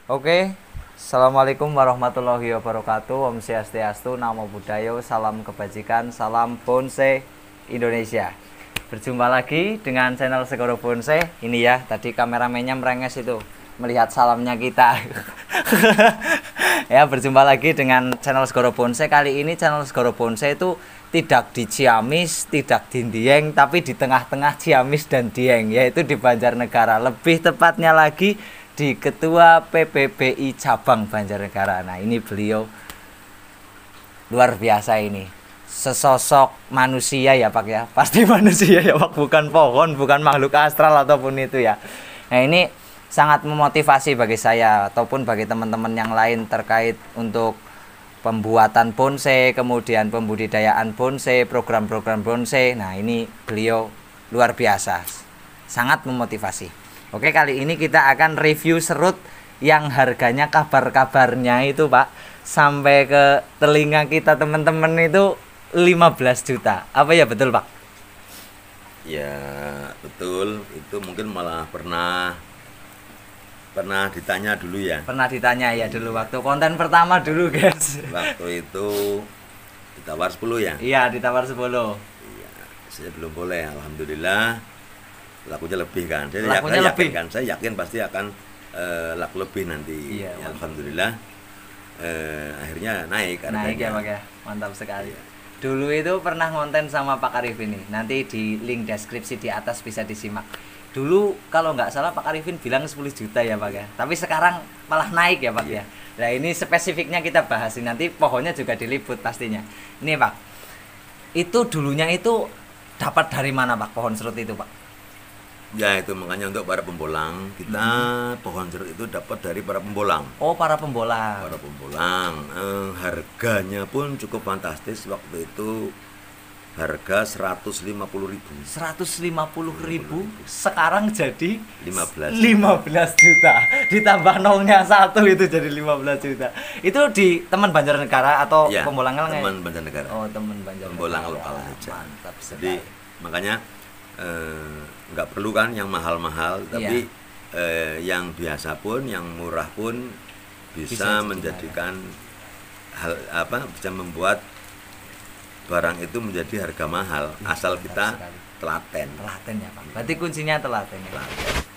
Oke, Assalamualaikum warahmatullahi wabarakatuh. Om Swastiastu, Namo Buddhaya, salam kebajikan, salam bonsai Indonesia. Berjumpa lagi dengan channel Segoro Bonsai. Ini ya, tadi kameramennya merenges itu melihat salamnya kita. Ya, berjumpa lagi dengan channel Segoro Bonsai. Kali ini channel Segoro Bonsai itu tidak di Ciamis, tidak di Dieng, tapi di tengah-tengah Ciamis dan Dieng, yaitu di Banjarnegara. Lebih tepatnya lagi di Ketua PPBI Cabang Banjarnegara. Nah, ini beliau luar biasa ini. Sesosok manusia ya Pak ya. Pasti manusia ya Pak, bukan pohon, bukan makhluk astral ataupun itu ya. Nah, ini sangat memotivasi bagi saya ataupun bagi teman-teman yang lain terkait untuk pembuatan bonsai, kemudian pembudidayaan bonsai, program-program bonsai. Nah, ini beliau luar biasa. Sangat memotivasi. Oke, kali ini kita akan review serut yang harganya kabar-kabarnya itu Pak sampai ke telinga kita teman-teman itu 15 juta. Apa ya betul Pak? Ya betul, itu mungkin malah pernah ditanya dulu ya. Pernah ditanya ya dulu waktu konten pertama dulu guys. Waktu itu ditawar 10 ya. Iya, ditawar 10. Iya, saya belum boleh. Alhamdulillah lakunya lebih kan. Lakunya lebih kan. Saya yakin pasti akan laku lebih nanti. Iya, ya, alhamdulillah akhirnya naik harganya. Naik ya Pak ya. Mantap sekali. Iya. Dulu itu pernah ngonten sama Pak Arifin nih. Nanti di link deskripsi di atas bisa disimak. Dulu kalau nggak salah Pak Arifin bilang 10 juta ya Pak ya. Tapi sekarang malah naik ya Pak ya. Nah, ini spesifiknya kita bahas. Nanti pohonnya juga diliput pastinya. Ini Pak. Itu dulunya itu dapat dari mana Pak pohon serut itu Pak? Ya itu makanya untuk para pembolang kita pohon jeruk itu dapat dari para pembolang. Oh, para pembolang. Para pembolang harganya pun cukup fantastis waktu itu, harga 150.000. 150.000 sekarang jadi 15 juta. Ditambah nolnya 1 itu jadi 15 juta. Itu di teman Banjarnegara atau ya, pembolang teman Banjarnegara. Oh, teman Banjarnegara. Pembolang lokal saja. Mantap sekali. Jadi makanya nggak perlu kan yang mahal-mahal, tapi yang biasa pun, yang murah pun bisa menjadikan bisa membuat barang itu menjadi harga mahal, asal kita telaten. Telaten ya Pak. Berarti kuncinya telaten ya.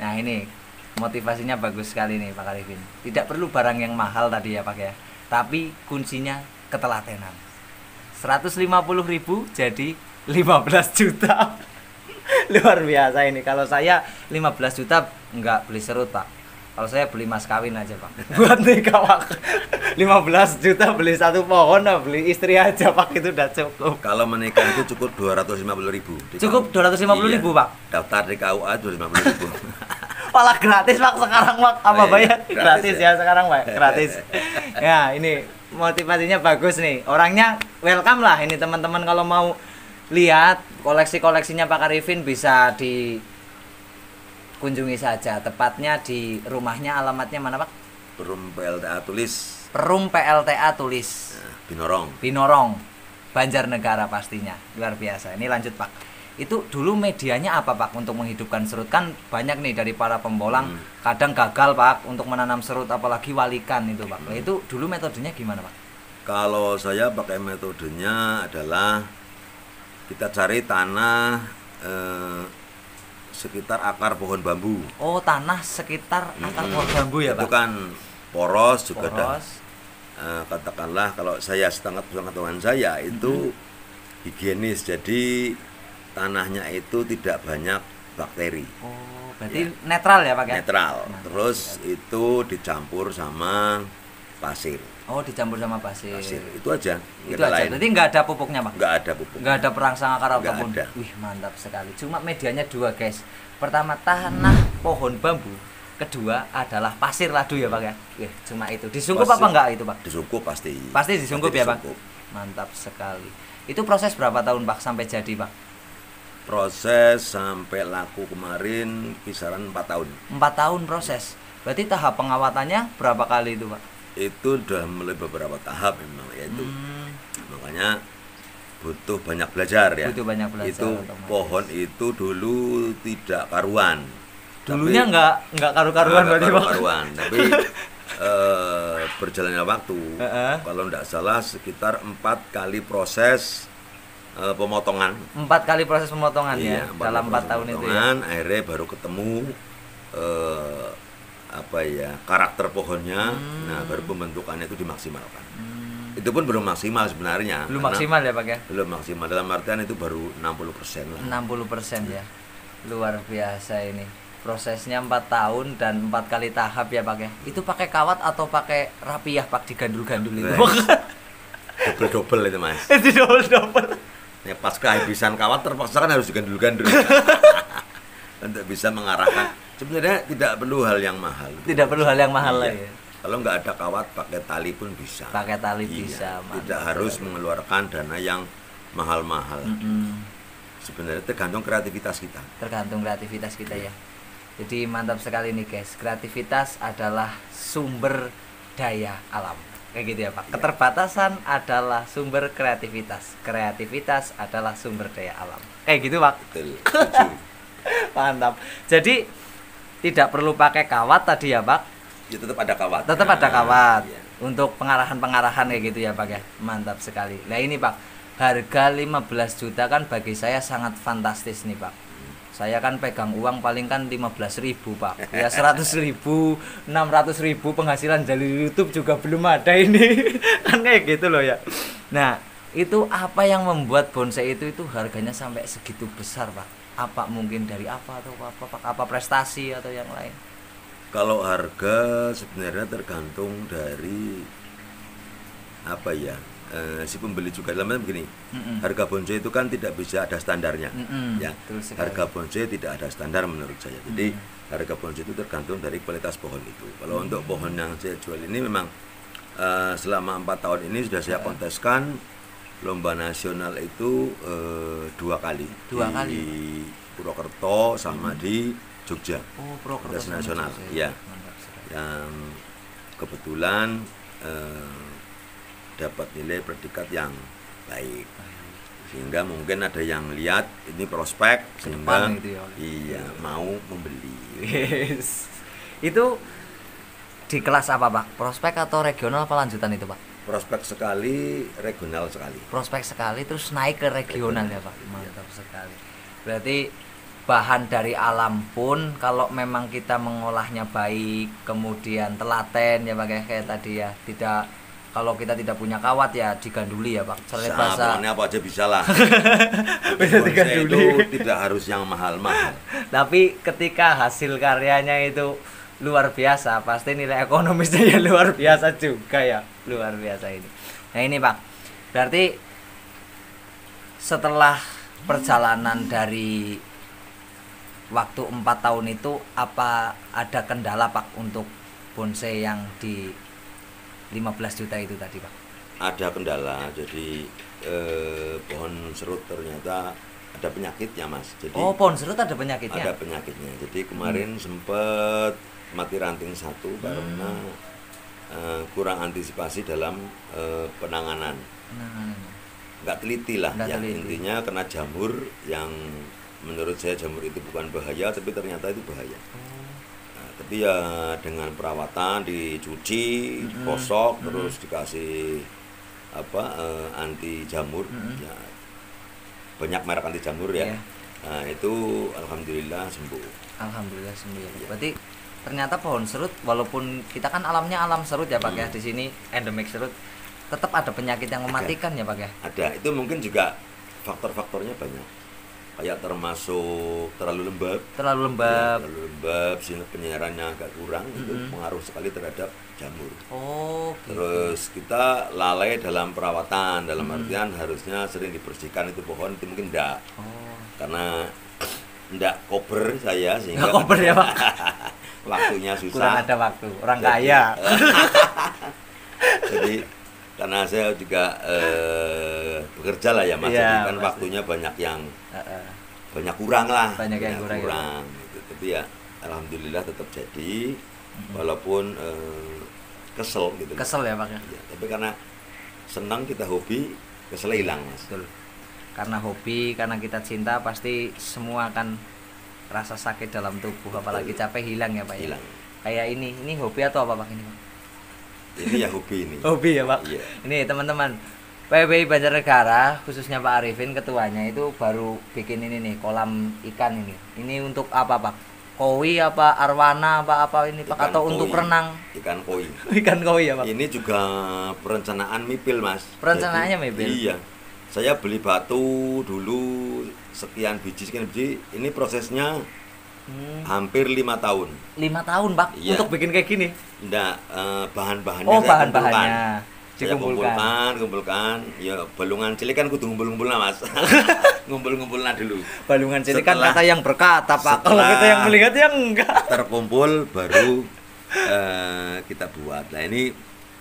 Nah, ini motivasinya bagus sekali nih Pak Arifin. Tidak perlu barang yang mahal tadi ya Pak ya, tapi kuncinya ketelatenan. 150.000 jadi 15 juta. Luar biasa ini. Kalau saya 15 juta enggak beli serut Pak. Kalau saya beli mas kawin aja Pak. Buat nikah Pak. 15 juta beli satu pohon, beli istri aja Pak, itu udah cukup. Kalau menikah itu cukup 250.000. Cukup 250.000 Pak. Daftar di KUA 250.000. Malah gratis Pak sekarang Pak. Apa bayar? Gratis ya. Ya sekarang Pak. Gratis. Ya, ini motivasinya bagus nih. Orangnya welcome lah ini teman-teman, kalau mau lihat koleksi-koleksinya Pak Arifin bisa dikunjungi saja. Tepatnya di rumahnya, alamatnya mana Pak? Perum PLTA Tulis. Perum PLTA Tulis. Nah, Binorong. Binorong, Banjarnegara pastinya. Luar biasa. Ini lanjut Pak. Itu dulu medianya apa Pak untuk menghidupkan serut? Kan banyak nih dari para pembolang kadang gagal Pak untuk menanam serut, apalagi walikan itu Pak. Itu dulu metodenya gimana Pak? Kalau saya pakai metodenya adalah kita cari tanah sekitar akar pohon bambu. Oh, tanah sekitar akar pohon bambu ya Pak? Itu kan poros juga. Poros. Katakanlah kalau saya setengah pengetahuan saya itu higienis, jadi tanahnya itu tidak banyak bakteri. Oh, berarti netral ya Pak ya? Netral. Nah, terus itu dicampur sama pasir. Oh, dicampur sama pasir. Itu aja. Itu aja. Berarti nggak ada pupuknya Pak? Nggak ada pupuk. Nggak ada perangsang akar apapun. Wih, mantap sekali. Cuma medianya dua guys. Pertama tanah pohon bambu, kedua adalah pasir ladu ya Pak ya. Wih, cuma itu. Disungkup apa enggak itu Pak? Disungkup pasti. Pasti disungkup ya Pak. Mantap sekali. Itu proses berapa tahun Pak sampai jadi Pak? Proses sampai laku kemarin kisaran 4 tahun. 4 tahun proses. Berarti tahap pengawatannya berapa kali itu Pak? Itu udah mulai beberapa tahap memang, yaitu makanya butuh banyak belajar ya. Butuh banyak belajar. Itu pohon itu dulu tidak karuan. Dulunya nggak karu-karuan berarti Pak. Karuan, tapi berjalannya waktu, Heeh. kalau tidak salah sekitar 4 kali proses pemotongan. 4 kali proses pemotongan ya 4 dalam 4 tahun itu ya. Akhirnya baru ketemu karakter pohonnya. Nah, baru pembentukannya itu dimaksimalkan. Itu pun belum maksimal sebenarnya. Belum karena maksimal ya Pak ya. Belum maksimal, dalam artian itu baru 60% lah. 60% ya. Luar biasa ini. Prosesnya 4 tahun dan 4 kali tahap ya Pak ya. Itu pakai kawat atau pakai rapiah Pak, digandul-gandul itu? Double-double itu Mas. Itu double. Ya, pas kehabisan kawat terpaksa kan harus digandul-gandul untuk bisa mengarahkan. Sebenarnya tidak perlu hal yang mahal. Tidak perlu hal yang mahal lah Iya. ya. Kalau nggak ada kawat, pakai tali pun bisa. Pakai tali Iya, bisa. tidak harus mengeluarkan dana yang mahal-mahal. Sebenarnya tergantung kreativitas kita. Tergantung kreativitas kita ya. Jadi mantap sekali nih guys. Kreativitas adalah sumber daya alam. Kayak gitu ya Pak. Keterbatasan adalah sumber kreativitas. Kreativitas adalah sumber daya alam. Kayak gitu Pak. Betul. Setuju. Mantap. Jadi tidak perlu pakai kawat tadi ya Pak. Ya tetap ada kawat. Tetap ada kawat. Iya. Untuk pengarahan-pengarahan kayak gitu ya Pak ya. Mantap sekali. Nah ini Pak, harga 15 juta kan bagi saya sangat fantastis nih Pak. Saya kan pegang uang paling kan 15.000 Pak. Ya 100.000, 600.000 penghasilan dari YouTube juga belum ada ini. Kan kayak gitu loh ya. Nah, itu apa yang membuat bonsai itu harganya sampai segitu besar Pak? Apa mungkin dari apa atau apa Pak? Apa prestasi atau yang lain? Kalau harga sebenarnya tergantung dari si pembeli juga. Dalamnya begini, harga bonsai itu kan tidak bisa ada standarnya. Ya, harga bonsai tidak ada standar menurut saya. Jadi harga bonsai itu tergantung dari kualitas pohon itu. Kalau untuk pohon yang saya jual ini memang selama 4 tahun ini sudah saya konteskan lomba nasional itu 2 kali. Di Purwokerto sama di Jogja. Oh, Purwokerto kontes nasional. Ya. Yang kebetulan dapat nilai predikat yang baik, sehingga mungkin ada yang lihat ini prospek sehingga gitu ya. Iya mau membeli. Yes. Itu di kelas apa Pak? Prospek atau regional apa lanjutan itu Pak? Prospek sekali, regional sekali. Prospek sekali terus naik ke regional ya Pak. Mantap sekali. Berarti bahan dari alam pun kalau memang kita mengolahnya baik, kemudian telaten ya Pak kayak tadi ya, tidak. Kalau kita tidak punya kawat ya diganduli ya Pak. Soalnya bahasa apa aja bisa lah. bisa diganduli. Itu tidak harus yang mahal-mahal. Tapi ketika hasil karyanya itu luar biasa, pasti nilai ekonomisnya ya luar biasa juga ya. Luar biasa ini. Nah ini Pak, berarti setelah perjalanan dari waktu 4 tahun itu, apa ada kendala Pak untuk bonsai yang di 15 juta itu tadi Pak? Ada kendala, jadi pohon serut ternyata ada penyakitnya Mas. Jadi, pohon serut ada penyakitnya? Ada penyakitnya, jadi kemarin sempat mati ranting 1 karena kurang antisipasi dalam penanganan. Nggak teliti lah ya, intinya kena jamur yang menurut saya jamur itu bukan bahaya, tapi ternyata itu bahaya. Tapi ya dengan perawatan, dicuci, digosok, terus dikasih anti jamur, ya banyak merek anti jamur ya. Nah itu alhamdulillah sembuh. Alhamdulillah sembuh ya. Berarti ternyata pohon serut, walaupun kita kan alamnya alam serut ya Pak ya, di sini endemik serut, tetap ada penyakit yang mematikan ya Pak ya. Ada, itu mungkin juga faktor-faktornya banyak. Kayak termasuk terlalu lembab, sehingga penyerapannya agak kurang, itu pengaruh sekali terhadap jamur. Terus kita lalai dalam perawatan, dalam artian harusnya sering dibersihkan itu pohon, itu mungkin enggak. Karena enggak kober saya, sehingga kober ya Pak. Waktunya susah. Kurang ada waktu, orang kaya. Jadi karena saya juga bekerja lah ya Mas, jadi kan waktunya banyak yang kurang lah, banyak yang kurang gitu. Tapi ya alhamdulillah tetap jadi, walaupun kesel gitu. Kesel ya Pak ya. Tapi karena senang, kita hobi, kesel hilang Mas. Betul. Karena hobi, karena kita cinta, pasti semua akan rasa sakit dalam tubuh, apalagi capek hilang ya Pak ya. Hilang. Kayak ini hobi atau apa Pak ini Pak? Ini ya hobi ini. Hobi ya Pak. Iya. Ini teman-teman, PBI Banjarnegara khususnya Pak Arifin ketuanya itu baru bikin ini nih kolam ikan ini. Ini untuk apa Pak? Koi apa arwana apa ini Pak, Ikan atau untuk koi. renang? Ikan koi. Ikan koi ya Pak. Ini juga perencanaan mipil Mas. Perencanaannya Jadi, mipil? Iya. Saya beli batu dulu sekian biji. Ini prosesnya hampir 5 tahun. 5 tahun Pak Iya. untuk bikin kayak gini. Enggak, bahan-bahannya Oh, saya bahan-bahannya Saya dikumpulkan. kumpulkan. Ya balungan cilik kan kudu ngumpul-ngumpul Mas. Ngumpul-ngumpulna dulu. Balungan cilik kan Setelah- kata yang berkata Pak. Kalau setelah- kita yang melihat ya enggak. Terkumpul baru kita buat. Nah, ini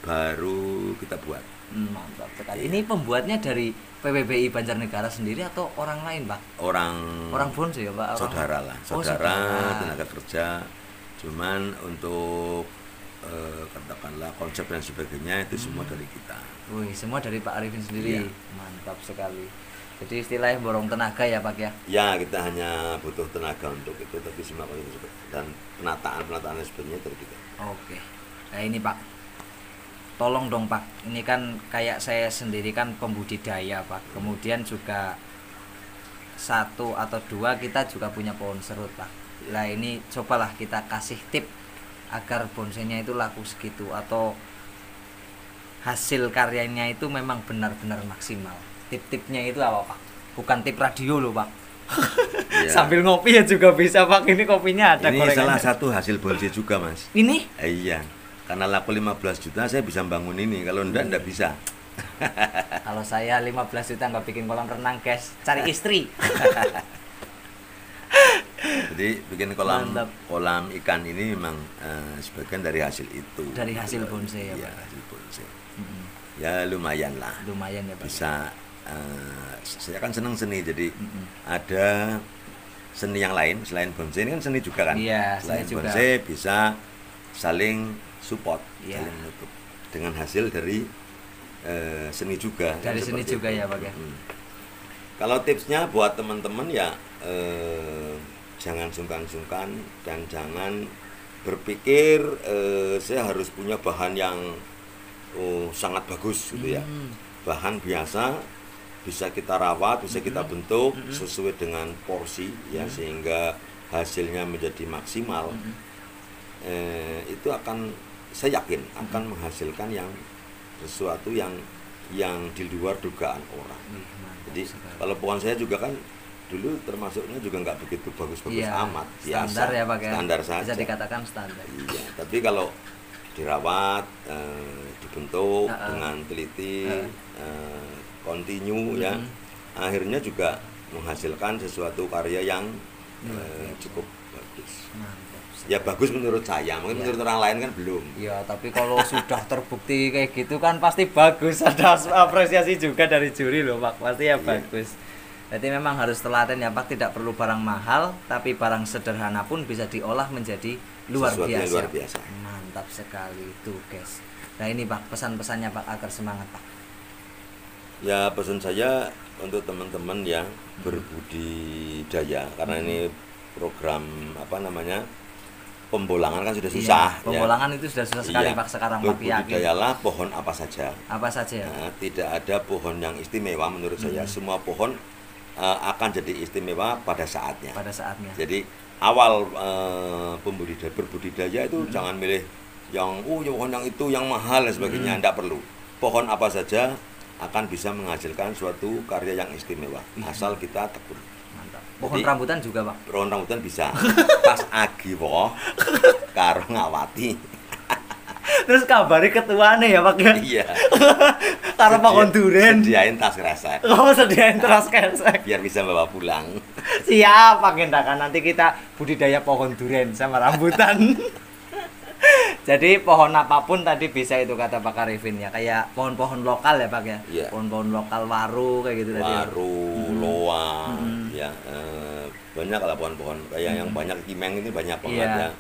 baru kita buat. Mantap sekali. Ini pembuatnya dari PBBI Banjarnegara sendiri atau orang lain Pak? Orang bonsai ya Pak? Saudara lah, Oh, saudara tenaga kerja. Cuman untuk katakanlah konsep dan sebagainya itu semua dari kita. Wih, semua dari Pak Arifin sendiri. Iya. Mantap sekali. Jadi istilahnya borong tenaga ya Pak ya? Ya, kita hanya butuh tenaga untuk itu, tapi semua konsep dan penataan sebagainya dari kita. Oke. Nah ini Pak, tolong dong Pak. Ini kan kayak saya sendiri kan pembudidaya Pak. Kemudian juga 1 atau 2 kita juga punya pohon serut Pak. Nah ini cobalah kita kasih tip agar bonsainya itu laku segitu atau hasil karyanya itu memang benar-benar maksimal. Tip-tipnya itu apa Pak? Bukan tip radio loh Pak. Ya. Sambil ngopi ya juga bisa Pak. Ini kopinya ada Ini gorengannya. salah satu hasil bonsai juga Mas. Ini Iya, karena laku 15 juta saya bisa bangun ini. Kalau enggak bisa. kalau saya 15 juta nggak bikin kolam renang guys, cari istri. Jadi bikin kolam Mantap. ikan ini memang sebagian dari hasil itu. Dari hasil bonsai ya, Iya, Pak? hasil bonsai. Mm-mm. Ya lumayan lah. Lumayan ya Pak. Bisa saya kan senang seni, jadi Mm-mm. ada seni yang lain selain bonsai. Ini kan seni juga kan. Iya, Selain seni juga. bonsai bisa saling support, Iya. saling menutup dengan hasil dari seni juga. Dari Kan seni seperti juga itu. ya, Pak, ya? Kalau tipsnya buat teman-teman ya jangan sungkan-sungkan dan jangan berpikir saya harus punya bahan yang sangat bagus gitu ya. Bahan biasa bisa kita rawat, bisa kita bentuk sesuai dengan porsi ya, sehingga hasilnya menjadi maksimal. Itu akan, saya yakin akan menghasilkan yang sesuatu yang di luar dugaan orang. Jadi kalau pohon saya juga kan dulu termasuknya juga nggak begitu bagus-bagus Iya, amat, standar ya Pak ya. standar saja. Bisa dikatakan standar. Iya, tapi kalau dirawat, dibentuk Uh-uh. dengan teliti, continue ya, akhirnya juga menghasilkan sesuatu karya yang cukup bagus. Mantap. Ya bagus menurut saya, mungkin Iya. menurut orang lain kan belum. Ya, tapi kalau sudah terbukti kayak gitu kan pasti bagus. Ada apresiasi juga dari juri loh Pak. Pasti ya Iya. bagus. Berarti memang harus telaten ya Pak, tidak perlu barang mahal, tapi barang sederhana pun bisa diolah menjadi luar Sesuatu yang biasa. luar biasa. Mantap sekali itu guys. Nah ini Pak, pesan-pesannya Pak agar semangat Pak. Ya pesan saya untuk teman-teman yang berbudidaya, karena ini program apa namanya, pembolangan kan sudah susah. Iya, pembolangan itu sudah susah sekali Iya. Pak sekarang Pak. Yakin. Berbudidayalah pohon apa saja. Apa saja ya? Nah, tidak ada pohon yang istimewa menurut saya. Semua pohon akan jadi istimewa pada saatnya. Pada saatnya. Jadi awal berbudidaya itu jangan milih yang pohon yang itu yang mahal dan sebagainya. Tidak perlu. Pohon apa saja akan bisa menghasilkan suatu karya yang istimewa asal kita tekun. Mantap. Pohon Jadi- rambutan juga Pak. Pohon rambutan bisa pas agi woh karo ngawati. Terus kabari ketuane ya Pak ya. Iya. Karo pohon duren. Sediain tas kresek Oh, sediain teras kesek. biar bisa bawa pulang. Siap Pak Gendakan, nanti kita budidaya pohon duren sama rambutan. Jadi pohon apapun tadi bisa itu kata Pak Arifin ya, kayak pohon-pohon lokal ya Pak ya. Iya. Pohon-pohon lokal waru kayak gitu tadi. ya. Waru, loa, ya banyak lah pohon-pohon. Kayak yang banyak kimeng ini banyak banget Iya. ya.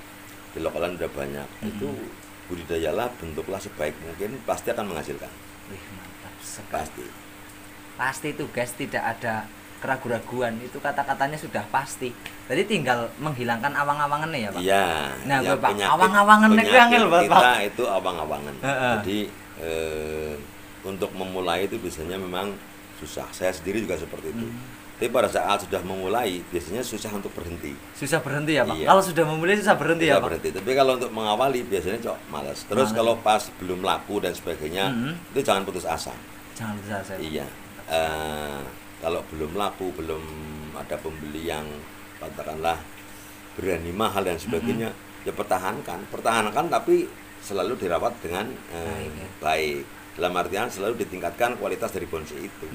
Di lokalan udah banyak. Itu budidayalah, bentuklah sebaik mungkin, pasti akan menghasilkan. Wih, mantap sekali. Pasti. Pasti itu guys, tidak ada keraguan-raguan itu kata-katanya sudah pasti. Jadi tinggal menghilangkan awang-awangannya ya Pak. Iya. Nah Pak, awang-awangannya itu angel Pak. Kita itu awang-awangan. Jadi untuk memulai itu biasanya memang susah. Saya sendiri juga seperti itu. Tapi pada saat sudah memulai biasanya susah untuk berhenti. Susah berhenti ya Pak. Iya. Kalau sudah memulai susah berhenti ya Pak. Berhenti. Tapi kalau untuk mengawali biasanya malas. Terus kalau pas belum laku dan sebagainya itu jangan putus asa. Jangan putus asa. Iya. Kalau belum laku, belum ada pembeli yang katakanlah berani mahal dan sebagainya, ya pertahankan tapi selalu dirawat dengan baik. Dalam artian selalu ditingkatkan kualitas dari bonsai itu.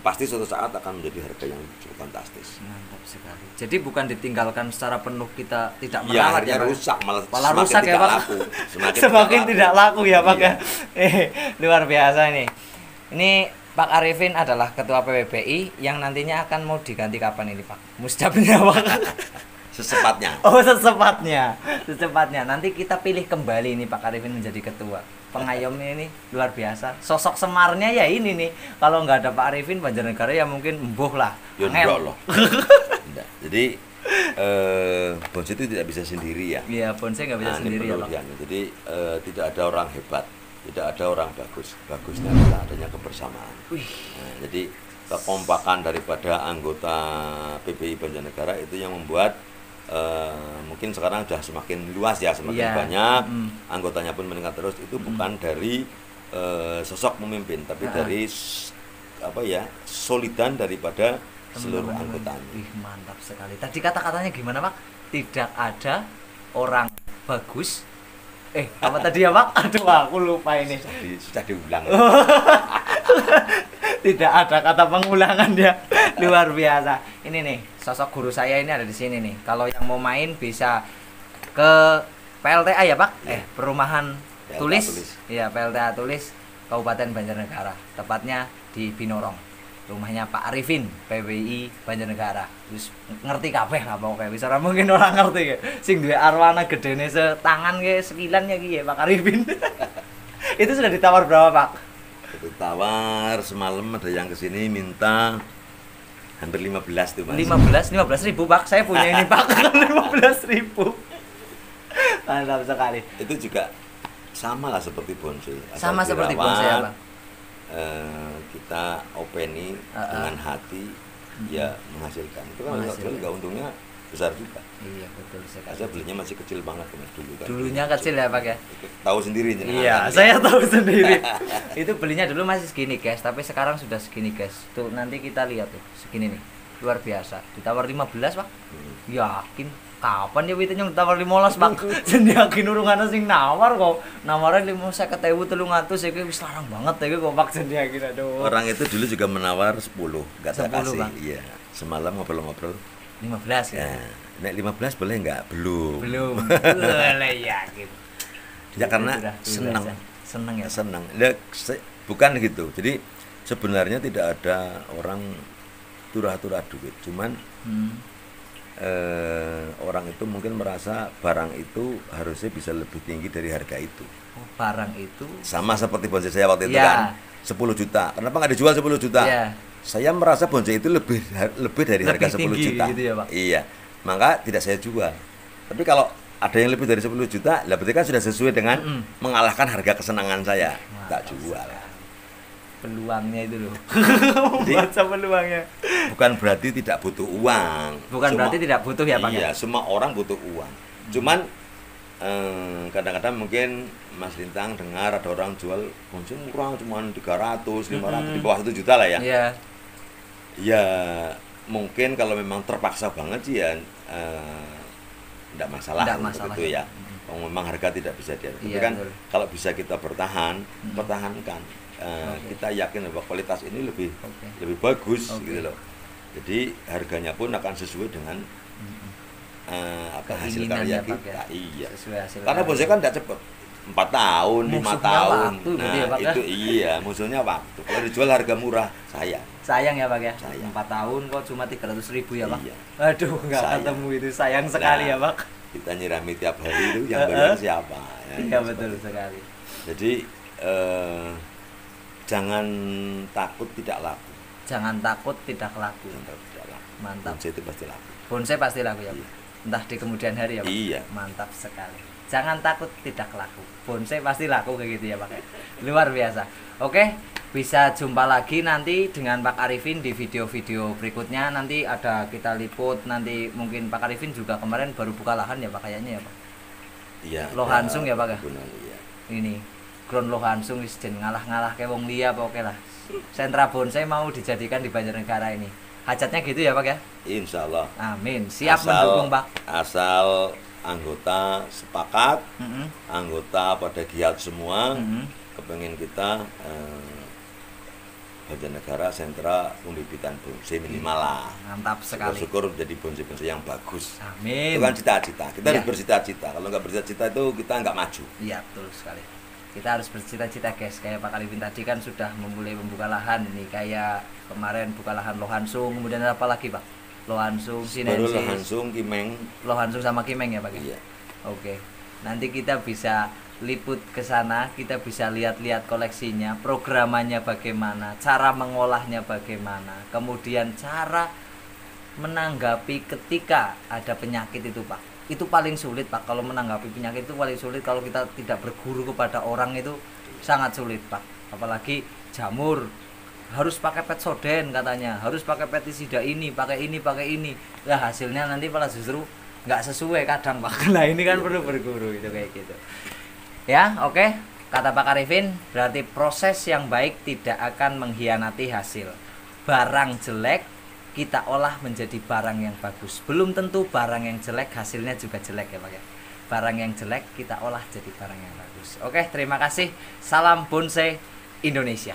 Pasti suatu saat akan menjadi harga yang cukup fantastis. Mantap sekali. Jadi bukan ditinggalkan secara penuh, kita tidak ya, merawat ya, rusak malah rusak ya Pak. Laku. Semakin tidak laku ya Pak iya. Luar biasa ini. Ini Pak Arifin adalah ketua PWBI yang nantinya akan mau diganti kapan ini Pak? Musdapnya Pak. Secepatnya. Oh secepatnya. Nanti kita pilih kembali ini Pak Arifin menjadi ketua. Pengayomnya ini luar biasa. Sosok Semarnya ya ini nih. Kalau nggak ada Pak Arifin Banjarnegara ya mungkin embuh lah. Ya enggak loh. Jadi bonsai itu tidak bisa sendiri ya. Iya bonsai nggak bisa sendiri ya Pak. Jadi tidak ada orang hebat, tidak ada orang bagus. Bagusnya adalah adanya kebersamaan. Nah, jadi kekompakan daripada anggota PBI Banjarnegara itu yang membuat mungkin sekarang sudah semakin luas ya, semakin banyak anggotanya pun meningkat terus. Itu bukan dari sosok pemimpin, tapi dari solidan daripada seluruh anggotanya. Mantap sekali. Tadi kata-katanya gimana Pak? Tidak ada orang bagus. Apa tadi ya Pak? Aduh aku lupa ini. Sudah diulang. Tidak ada kata pengulangan ya. Luar biasa. Ini nih, sosok guru saya ini ada di sini nih. Kalau yang mau main bisa ke PLTA ya Pak? Perumahan PLTA Tulis. Iya, PLTA Tulis Kabupaten Banjarnegara. Tepatnya di Binorong. Rumahnya Pak Arifin, PBI Banjarnegara. Terus ngerti kabeh lah pokoknya. Bisa mungkin orang ngerti ya. Sing duwe arwana gedene setangan ke sekilan ya ki ya Pak Arifin. Itu sudah ditawar berapa Pak? Tawar semalam ada yang kesini minta hampir 15 tuh Mas. 15.000 Pak. Saya punya ini Pak. 15.000. Mantap sekali. Itu juga sama lah seperti bonsai. Sama seperti bonsai ya Pak. Kita openi dengan hati ya menghasilkan. Itu kan juga untungnya besar juga. Iya betul sekali. Saya belinya masih kecil banget Mas dulu kan. Dulunya kecil ya Pak ya. Tahu sendiri Iya, saya tahu sendiri. Itu belinya dulu masih segini guys, tapi sekarang sudah segini guys. Tuh nanti kita lihat tuh, segini nih. Luar biasa. Ditawar 15 Pak. Yakin kapan ya itu yang ditawar 15 Pak? Jadi yakin urungan sing nawar kok. Nawarnya 50.000 300 iki wis larang banget ya kok Pak jadi yakin aduh. Orang itu dulu juga menawar 10, enggak saya kasih. Bang. Iya. Semalam ngobrol-ngobrol 15 ya. Nek 15 boleh enggak? Belum. Boleh yakin. Ya karena seneng ya. Senang. Bukan gitu. Jadi sebenarnya tidak ada orang turah-turah duit. Cuman orang itu mungkin merasa barang itu harusnya bisa lebih tinggi dari harga itu. Barang itu sama seperti bonsai saya waktu itu kan 10 juta. Kenapa nggak dijual 10 juta? Ya. Saya merasa bonsai itu lebih dari harga 10 juta. Gitu ya, Pak? Iya. Maka tidak saya jual. Tapi kalau ada yang lebih dari 10 juta, lah berarti kan sudah sesuai dengan mengalahkan harga kesenangan saya. Tak jual. Peluangnya itu loh. Baca peluangnya. Bukan berarti tidak butuh uang. Berarti tidak butuh ya Pak? Iya, semua orang butuh uang. Cuman kadang-kadang mungkin Mas Lintang dengar ada orang jual bonsai murah cuma 300, 500 di bawah 1 juta lah ya. Iya. Ya mungkin kalau memang terpaksa banget sih ya tidak masalah itu ya. Memang harga tidak bisa diatur. Tapi kan kalau bisa kita pertahankan. Kita yakin bahwa kualitas ini lebih bagus gitu loh. Jadi harganya pun akan sesuai dengan hasil karya kita. Iya. Karena bonsai kan tidak cepat. 4 tahun, 5 tahun. Itu iya, musuhnya waktu. Kalau dijual harga murah, sayang ya Pak ya. 4 tahun kok cuma 300.000 ya Pak. Iya. Aduh, nggak ketemu itu sayang sekali ya Pak. Kita nyirami tiap hari itu yang bayar siapa? Iya betul sekali. Jadi jangan takut tidak laku. Jangan takut tidak laku. Mantap. Bonsai itu pasti laku. Bonsai pasti laku ya, Pak. Iya. Entah di kemudian hari ya, Pak. Iya. Mantap sekali. Jangan takut tidak laku. Bonsai pasti laku kayak gitu ya, Pak. Luar biasa. Oke, bisa jumpa lagi nanti dengan Pak Arifin di video-video berikutnya. Nanti ada kita liput, nanti mungkin Pak Arifin juga kemarin baru buka lahan ya, Pak, kayaknya ya, Pak. Iya. Lohansung ya, Pak. Iya. Ini ground Lohansung wis jen ngalah-ngalah ke wong liya apa oke lah. Sentra bonsai mau dijadikan di Banjarnegara ini. Hajatnya gitu ya, Pak ya? Insya Allah. Amin. Siap mendukung, Pak. Asal anggota sepakat, Mm-mm. anggota pada giat semua, Mm-mm. kepengen kita Banjarnegara sentra pembibitan bonsai minimal lah. Mantap sekali. Syukur jadi bonsai-bonsai yang bagus. Amin. Itu kan cita-cita. Kita Iya. harus bercita-cita. Kalau nggak bercita-cita itu kita nggak maju. Iya, betul sekali. Kita harus bercita-cita, guys. Kayak Pak Arifin tadi kan sudah memulai membuka lahan nih, kayak kemarin buka lahan Lohansung, kemudian ada apa lagi, Pak? Lohansung, Baru Sinensis, langsung Kimeng. Lohansung sama Kimeng ya, Pak? Iya. Oke. Nanti kita bisa liput ke sana, kita bisa lihat-lihat koleksinya, programannya bagaimana, cara mengolahnya bagaimana, kemudian cara menanggapi ketika ada penyakit itu, Pak. Itu paling sulit, Pak. Kalau menanggapi penyakit itu paling sulit kalau kita tidak berguru kepada orang, itu sangat sulit, Pak. Apalagi jamur harus pakai petsoden katanya, harus pakai pestisida ini, pakai ini, pakai ini. Lah hasilnya nanti malah justru nggak sesuai kadang, Pak. Nah ini kan perlu berguru itu kayak gitu. Ya, oke. Kata Pak Arifin, berarti proses yang baik tidak akan mengkhianati hasil. Barang jelek kita olah menjadi barang yang bagus. Belum tentu barang yang jelek hasilnya juga jelek ya, Pak ya. Barang yang jelek kita olah jadi barang yang bagus. Oke, terima kasih. Salam bonsai Indonesia.